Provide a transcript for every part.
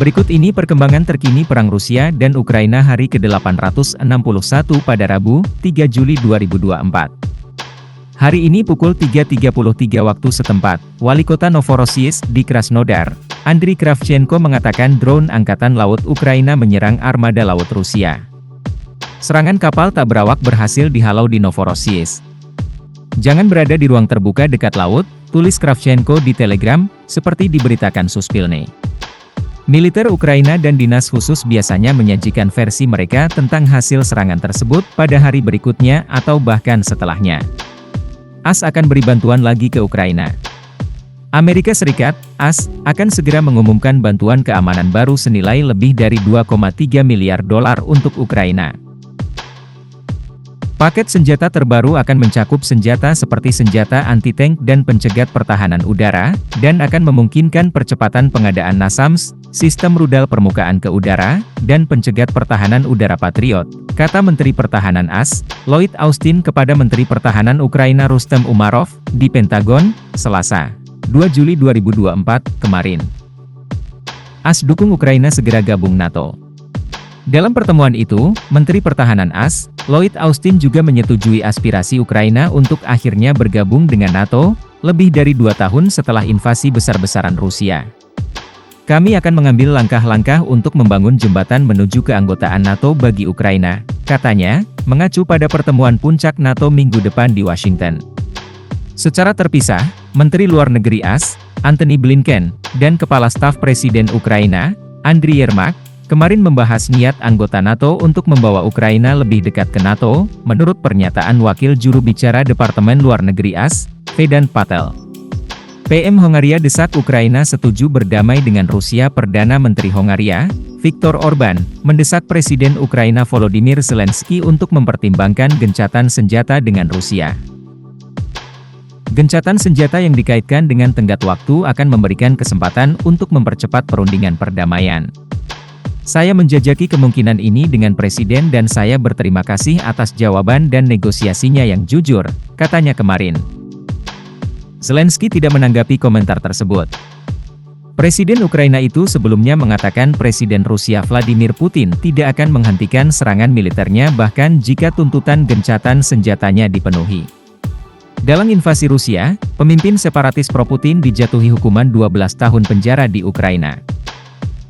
Berikut ini perkembangan terkini Perang Rusia dan Ukraina hari ke-861 pada Rabu, 3 Juli 2024. Hari ini pukul 3.33 waktu setempat, Wali Kota Novorossiysk di Krasnodar, Andriy Kravchenko mengatakan drone Angkatan Laut Ukraina menyerang armada laut Rusia. Serangan kapal tak berawak berhasil dihalau di Novorossiysk. Jangan berada di ruang terbuka dekat laut, tulis Kravchenko di Telegram, seperti diberitakan Suspilne. Militer Ukraina dan dinas khusus biasanya menyajikan versi mereka tentang hasil serangan tersebut pada hari berikutnya atau bahkan setelahnya. AS akan beri bantuan lagi ke Ukraina. Amerika Serikat, AS, akan segera mengumumkan bantuan keamanan baru senilai lebih dari 2,3 miliar dolar untuk Ukraina. Paket senjata terbaru akan mencakup senjata seperti senjata anti-tank dan pencegat pertahanan udara, dan akan memungkinkan percepatan pengadaan NASAMS, sistem rudal permukaan ke udara, dan pencegat pertahanan udara Patriot, kata Menteri Pertahanan AS, Lloyd Austin kepada Menteri Pertahanan Ukraina Rustem Umarov, di Pentagon, Selasa, 2 Juli 2024, kemarin. AS dukung Ukraina segera gabung NATO. Dalam pertemuan itu, Menteri Pertahanan AS, Lloyd Austin juga menyetujui aspirasi Ukraina untuk akhirnya bergabung dengan NATO, lebih dari 2 tahun setelah invasi besar-besaran Rusia. Kami akan mengambil langkah-langkah untuk membangun jembatan menuju keanggotaan NATO bagi Ukraina, katanya, mengacu pada pertemuan puncak NATO minggu depan di Washington. Secara terpisah, Menteri Luar Negeri AS, Antony Blinken, dan Kepala Staf Presiden Ukraina, Andriy Yermak, kemarin membahas niat anggota NATO untuk membawa Ukraina lebih dekat ke NATO, menurut pernyataan Wakil Juru Bicara Departemen Luar Negeri AS, Vedant Patel. PM Hongaria desak Ukraina setuju berdamai dengan Rusia. Perdana Menteri Hongaria, Viktor Orban, mendesak Presiden Ukraina Volodymyr Zelensky untuk mempertimbangkan gencatan senjata dengan Rusia. Gencatan senjata yang dikaitkan dengan tenggat waktu akan memberikan kesempatan untuk mempercepat perundingan perdamaian. Saya menjajaki kemungkinan ini dengan Presiden dan saya berterima kasih atas jawaban dan negosiasinya yang jujur, katanya kemarin. Zelensky tidak menanggapi komentar tersebut. Presiden Ukraina itu sebelumnya mengatakan Presiden Rusia Vladimir Putin tidak akan menghentikan serangan militernya bahkan jika tuntutan gencatan senjatanya dipenuhi. Dalam invasi Rusia, pemimpin separatis pro-Putin dijatuhi hukuman 12 tahun penjara di Ukraina.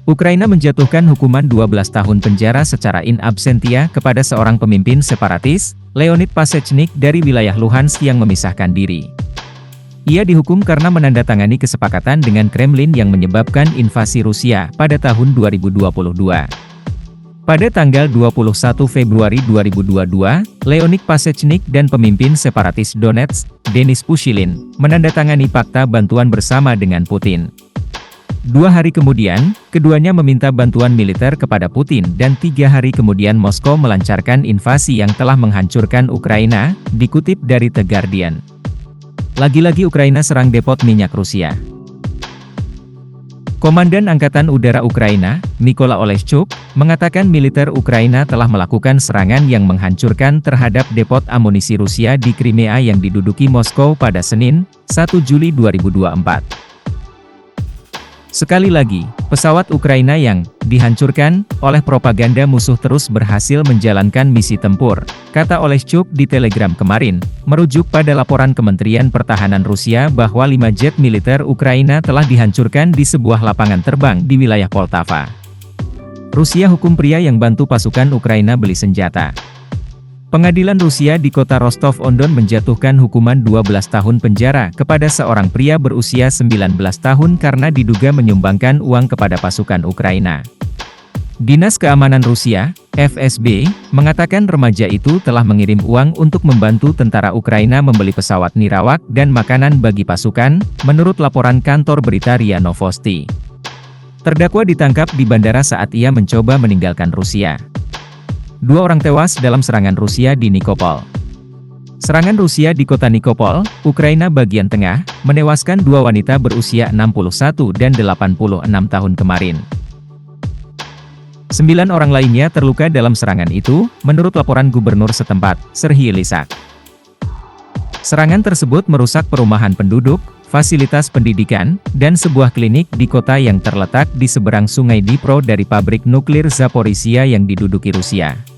Ukraina menjatuhkan hukuman 12 tahun penjara secara in absentia kepada seorang pemimpin separatis, Leonid Pasechnik dari wilayah Luhansk yang memisahkan diri. Ia dihukum karena menandatangani kesepakatan dengan Kremlin yang menyebabkan invasi Rusia pada tahun 2022. Pada tanggal 21 Februari 2022, Leonid Pasechnik dan pemimpin separatis Donetsk, Denis Pushilin, menandatangani fakta bantuan bersama dengan Putin. 2 hari kemudian, keduanya meminta bantuan militer kepada Putin dan 3 hari kemudian Moskow melancarkan invasi yang telah menghancurkan Ukraina, dikutip dari The Guardian. Lagi-lagi Ukraina serang depot minyak Rusia. Komandan Angkatan Udara Ukraina, Mykola Oleshchuk, mengatakan militer Ukraina telah melakukan serangan yang menghancurkan terhadap depot amunisi Rusia di Crimea yang diduduki Moskow pada Senin, 1 Juli 2024. Sekali lagi, pesawat Ukraina yang dihancurkan oleh propaganda musuh terus berhasil menjalankan misi tempur, kata Oleshchuk di Telegram kemarin, merujuk pada laporan Kementerian Pertahanan Rusia bahwa 5 jet militer Ukraina telah dihancurkan di sebuah lapangan terbang di wilayah Poltava. Rusia hukum pria yang bantu pasukan Ukraina beli senjata. Pengadilan Rusia di kota Rostov-on-Don menjatuhkan hukuman 12 tahun penjara kepada seorang pria berusia 19 tahun karena diduga menyumbangkan uang kepada pasukan Ukraina. Dinas Keamanan Rusia, FSB, mengatakan remaja itu telah mengirim uang untuk membantu tentara Ukraina membeli pesawat nirawak dan makanan bagi pasukan, menurut laporan kantor berita RIA Novosti. Terdakwa ditangkap di bandara saat ia mencoba meninggalkan Rusia. 2 orang tewas dalam serangan Rusia di Nikopol. Serangan Rusia di kota Nikopol, Ukraina bagian tengah, menewaskan 2 wanita berusia 61 dan 86 tahun kemarin. 9 orang lainnya terluka dalam serangan itu, menurut laporan gubernur setempat, Serhiy Lysak. Serangan tersebut merusak perumahan penduduk, fasilitas pendidikan, dan sebuah klinik di kota yang terletak di seberang sungai Dnipro dari pabrik nuklir Zaporizhia yang diduduki Rusia.